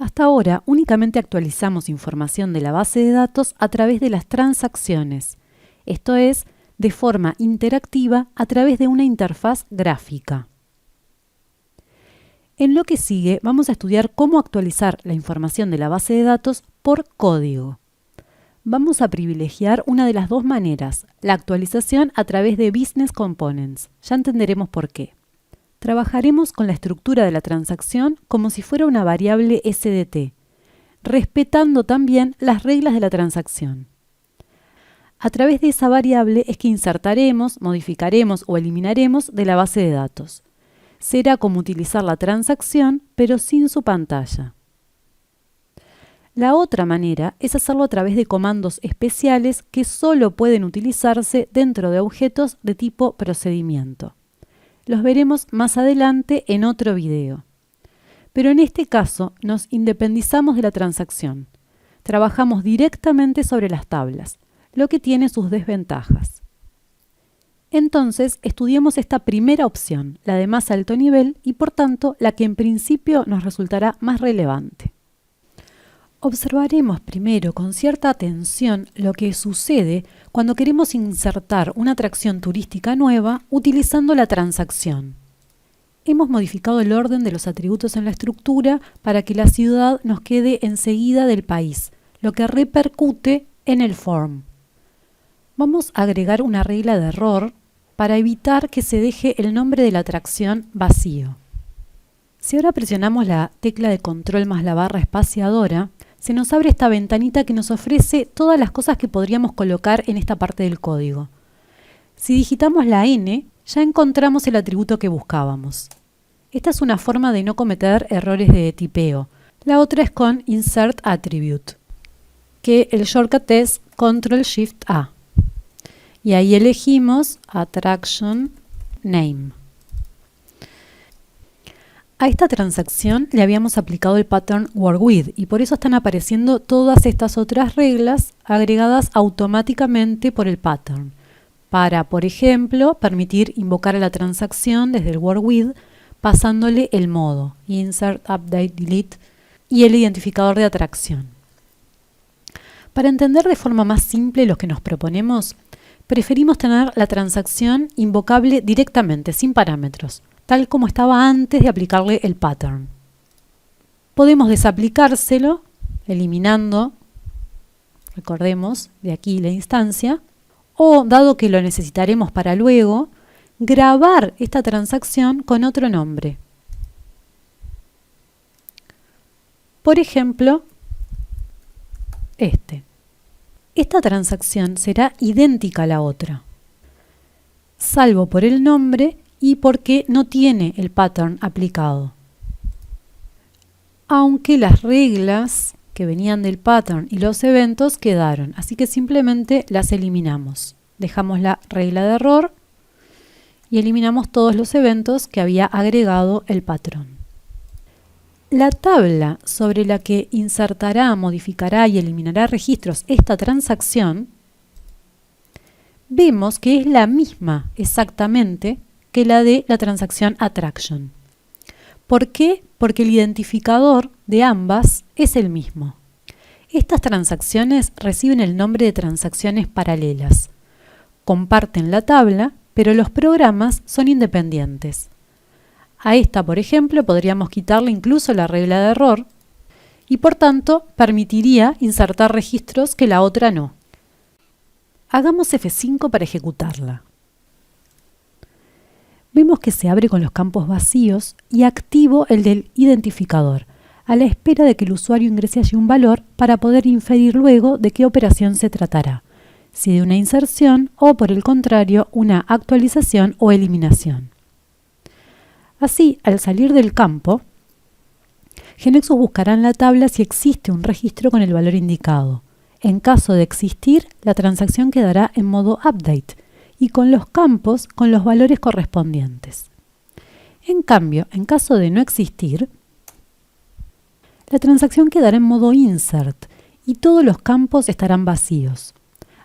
Hasta ahora únicamente actualizamos información de la base de datos a través de las transacciones, esto es, de forma interactiva a través de una interfaz gráfica. En lo que sigue vamos a estudiar cómo actualizar la información de la base de datos por código. Vamos a privilegiar una de las dos maneras, la actualización a través de Business Components. Ya entenderemos por qué. Trabajaremos con la estructura de la transacción como si fuera una variable SDT, respetando también las reglas de la transacción. A través de esa variable es que insertaremos, modificaremos o eliminaremos de la base de datos. Será como utilizar la transacción, pero sin su pantalla. La otra manera es hacerlo a través de comandos especiales que solo pueden utilizarse dentro de objetos de tipo procedimiento. Los veremos más adelante en otro video. Pero en este caso nos independizamos de la transacción. Trabajamos directamente sobre las tablas, lo que tiene sus desventajas. Entonces, estudiemos esta primera opción, la de más alto nivel, y por tanto, la que en principio nos resultará más relevante. Observaremos primero con cierta atención lo que sucede cuando queremos insertar una atracción turística nueva utilizando la transacción. Hemos modificado el orden de los atributos en la estructura para que la ciudad nos quede enseguida del país, lo que repercute en el form. Vamos a agregar una regla de error para evitar que se deje el nombre de la atracción vacío. Si ahora presionamos la tecla de control más la barra espaciadora, se nos abre esta ventanita que nos ofrece todas las cosas que podríamos colocar en esta parte del código. Si digitamos la N, ya encontramos el atributo que buscábamos. Esta es una forma de no cometer errores de tipeo. La otra es con Insert Attribute, que el shortcut es Ctrl-Shift-A. Y ahí elegimos Attraction Name. A esta transacción le habíamos aplicado el pattern workWith y por eso están apareciendo todas estas otras reglas agregadas automáticamente por el pattern. Para, por ejemplo, permitir invocar a la transacción desde el workWith pasándole el modo, Insert, Update, Delete y el identificador de atracción. Para entender de forma más simple lo que nos proponemos, preferimos tener la transacción invocable directamente, sin parámetros, tal como estaba antes de aplicarle el pattern. Podemos desaplicárselo, eliminando, recordemos, de aquí la instancia, o, dado que lo necesitaremos para luego, grabar esta transacción con otro nombre. Por ejemplo, este. Esta transacción será idéntica a la otra, salvo por el nombre y porque no tiene el pattern aplicado. Aunque las reglas que venían del pattern y los eventos quedaron, así que simplemente las eliminamos. Dejamos la regla de error y eliminamos todos los eventos que había agregado el patrón. La tabla sobre la que insertará, modificará y eliminará registros esta transacción, vemos que es la misma exactamente que la de la transacción Attraction. ¿Por qué? Porque el identificador de ambas es el mismo. Estas transacciones reciben el nombre de transacciones paralelas. Comparten la tabla, pero los programas son independientes. A esta, por ejemplo, podríamos quitarle incluso la regla de error y, por tanto, permitiría insertar registros que la otra no. Hagamos F5 para ejecutarla. Vemos que se abre con los campos vacíos y activo el del identificador, a la espera de que el usuario ingrese allí un valor para poder inferir luego de qué operación se tratará, si de una inserción o, por el contrario, una actualización o eliminación. Así, al salir del campo, GeneXus buscará en la tabla si existe un registro con el valor indicado. En caso de existir, la transacción quedará en modo Update y con los campos con los valores correspondientes. En cambio, en caso de no existir, la transacción quedará en modo Insert y todos los campos estarán vacíos,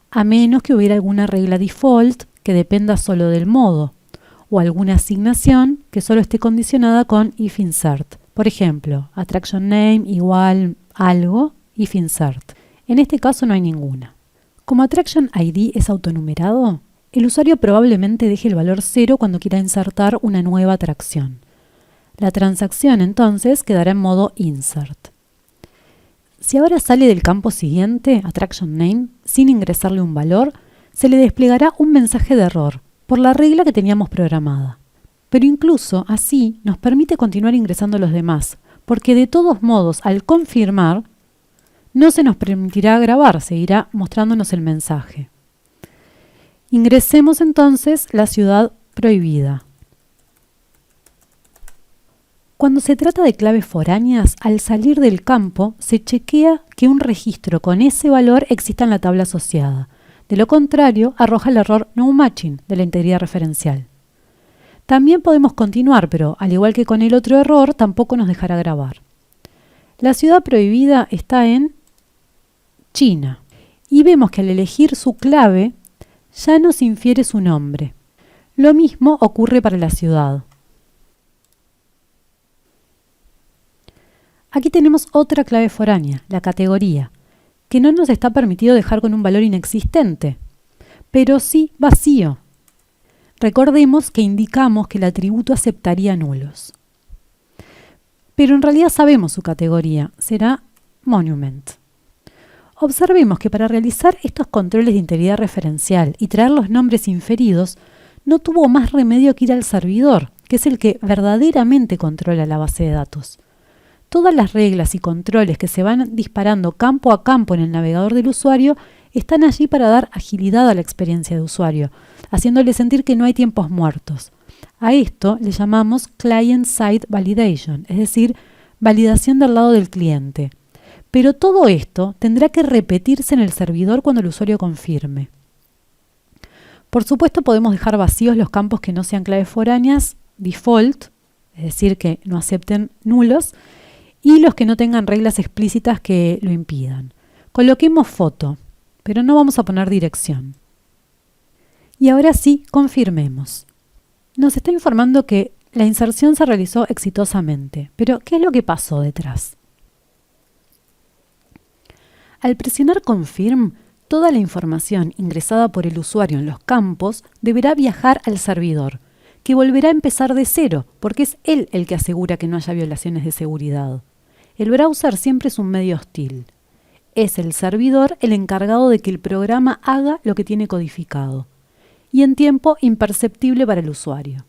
a menos que hubiera alguna regla default que dependa solo del modo, o alguna asignación que solo esté condicionada con if insert, Por ejemplo, attraction name igual algo if insert. En este caso no hay ninguna. Como attraction ID es autonumerado, el usuario probablemente deje el valor 0 cuando quiera insertar una nueva atracción. La transacción entonces quedará en modo insert. Si ahora sale del campo siguiente, attraction name, sin ingresarle un valor, se le desplegará un mensaje de error, por la regla que teníamos programada. Pero incluso así nos permite continuar ingresando los demás, porque de todos modos, al confirmar, no se nos permitirá grabar, seguirá mostrándonos el mensaje. Ingresemos entonces la ciudad prohibida. Cuando se trata de claves foráneas, al salir del campo se chequea que un registro con ese valor exista en la tabla asociada. De lo contrario, arroja el error no matching de la integridad referencial. También podemos continuar, pero al igual que con el otro error, tampoco nos dejará grabar. La ciudad prohibida está en China y vemos que al elegir su clave ya nos infiere su nombre. Lo mismo ocurre para la ciudad. Aquí tenemos otra clave foránea, la categoría, que no nos está permitido dejar con un valor inexistente, pero sí vacío. Recordemos que indicamos que el atributo aceptaría nulos. Pero en realidad sabemos su categoría, será monument. Observemos que para realizar estos controles de integridad referencial y traer los nombres inferidos, no tuvo más remedio que ir al servidor, que es el que verdaderamente controla la base de datos. Todas las reglas y controles que se van disparando campo a campo en el navegador del usuario están allí para dar agilidad a la experiencia de usuario, haciéndole sentir que no hay tiempos muertos. A esto le llamamos client-side validation, es decir, validación del lado del cliente. Pero todo esto tendrá que repetirse en el servidor cuando el usuario confirme. Por supuesto, podemos dejar vacíos los campos que no sean claves foráneas, default, es decir, que no acepten nulos, y los que no tengan reglas explícitas que lo impidan. Coloquemos foto, pero no vamos a poner dirección. Y ahora sí, confirmemos. Nos está informando que la inserción se realizó exitosamente, pero ¿qué es lo que pasó detrás? Al presionar Confirm, toda la información ingresada por el usuario en los campos deberá viajar al servidor, que volverá a empezar de cero, porque es él el que asegura que no haya violaciones de seguridad. El browser siempre es un medio hostil. Es el servidor el encargado de que el programa haga lo que tiene codificado, y en tiempo imperceptible para el usuario.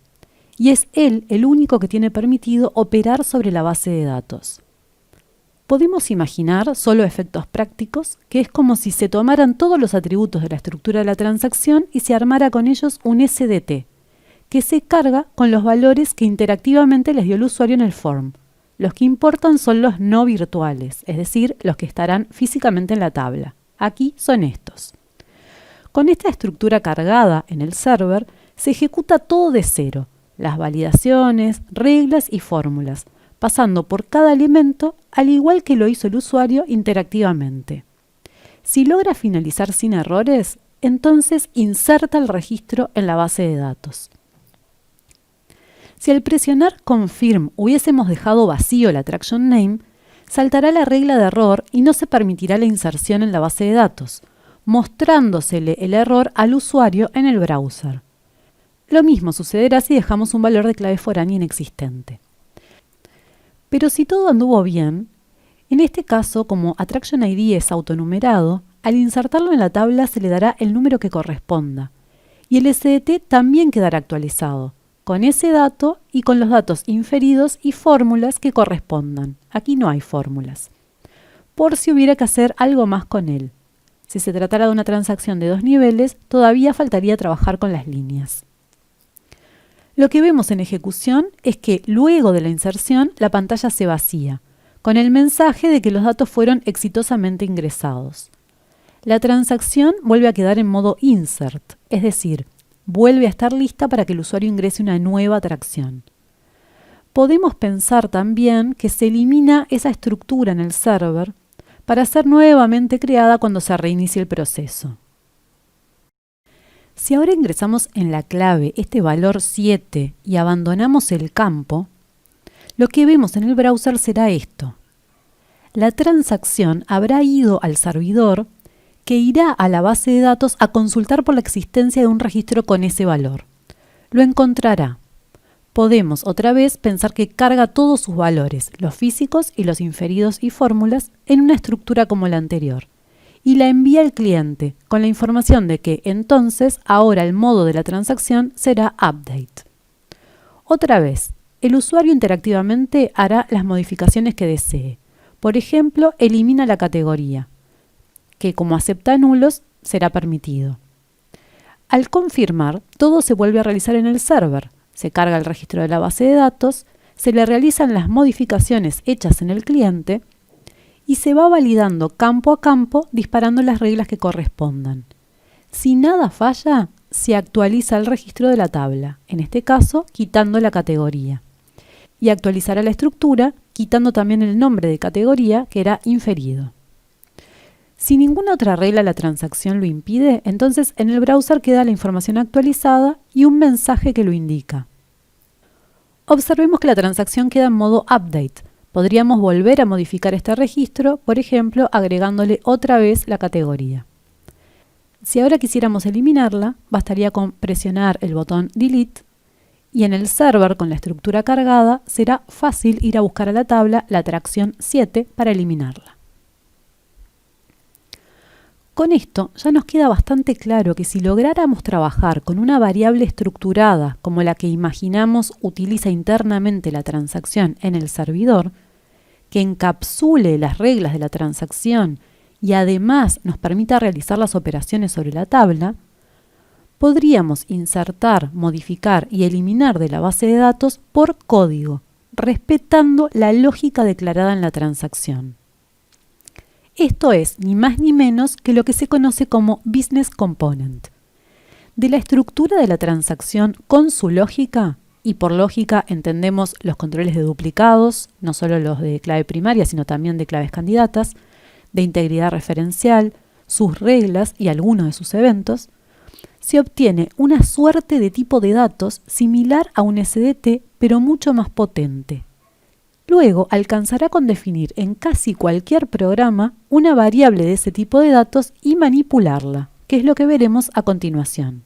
Y es él el único que tiene permitido operar sobre la base de datos. Podemos imaginar, solo efectos prácticos, que es como si se tomaran todos los atributos de la estructura de la transacción y se armara con ellos un SDT, que se carga con los valores que interactivamente les dio el usuario en el form. Los que importan son los no virtuales, es decir, los que estarán físicamente en la tabla. Aquí son estos. Con esta estructura cargada en el server, se ejecuta todo de cero, las validaciones, reglas y fórmulas, pasando por cada elemento al igual que lo hizo el usuario interactivamente. Si logra finalizar sin errores, entonces inserta el registro en la base de datos. Si al presionar Confirm hubiésemos dejado vacío la attraction name, saltará la regla de error y no se permitirá la inserción en la base de datos, mostrándosele el error al usuario en el browser. Lo mismo sucederá si dejamos un valor de clave foránea inexistente. Pero si todo anduvo bien, en este caso, como Attraction ID es autonumerado, al insertarlo en la tabla se le dará el número que corresponda, y el SDT también quedará actualizado, con ese dato y con los datos inferidos y fórmulas que correspondan. Aquí no hay fórmulas. Por si hubiera que hacer algo más con él. Si se tratara de una transacción de 2 niveles, todavía faltaría trabajar con las líneas. Lo que vemos en ejecución es que luego de la inserción la pantalla se vacía, con el mensaje de que los datos fueron exitosamente ingresados. La transacción vuelve a quedar en modo insert, es decir, vuelve a estar lista para que el usuario ingrese una nueva atracción. Podemos pensar también que se elimina esa estructura en el server para ser nuevamente creada cuando se reinicie el proceso. Si ahora ingresamos en la clave este valor 7 y abandonamos el campo, lo que vemos en el browser será esto. La transacción habrá ido al servidor, que irá a la base de datos a consultar por la existencia de un registro con ese valor. Lo encontrará. Podemos otra vez pensar que carga todos sus valores, los físicos y los inferidos y fórmulas, en una estructura como la anterior, y la envía al cliente con la información de que entonces ahora el modo de la transacción será update. Otra vez, el usuario interactivamente hará las modificaciones que desee. Por ejemplo, elimina la categoría, que como acepta nulos será permitido. Al confirmar, todo se vuelve a realizar en el server. Se carga el registro de la base de datos, se le realizan las modificaciones hechas en el cliente y se va validando campo a campo disparando las reglas que correspondan. Si nada falla, se actualiza el registro de la tabla, en este caso quitando la categoría, y actualizará la estructura quitando también el nombre de categoría que era inferido. Si ninguna otra regla de la transacción lo impide, entonces en el browser queda la información actualizada y un mensaje que lo indica. Observemos que la transacción queda en modo update. Podríamos volver a modificar este registro, por ejemplo, agregándole otra vez la categoría. Si ahora quisiéramos eliminarla, bastaría con presionar el botón Delete y en el server con la estructura cargada será fácil ir a buscar a la tabla la tracción 7 para eliminarla. Con esto ya nos queda bastante claro que si lográramos trabajar con una variable estructurada como la que imaginamos utiliza internamente la transacción en el servidor, que encapsule las reglas de la transacción y además nos permita realizar las operaciones sobre la tabla, podríamos insertar, modificar y eliminar de la base de datos por código, respetando la lógica declarada en la transacción. Esto es ni más ni menos que lo que se conoce como Business Component. De la estructura de la transacción con su lógica, y por lógica entendemos los controles de duplicados, no solo los de clave primaria, sino también de claves candidatas, de integridad referencial, sus reglas y algunos de sus eventos, se obtiene una suerte de tipo de datos similar a un SDT, pero mucho más potente. Luego alcanzará con definir en casi cualquier programa una variable de ese tipo de datos y manipularla, que es lo que veremos a continuación.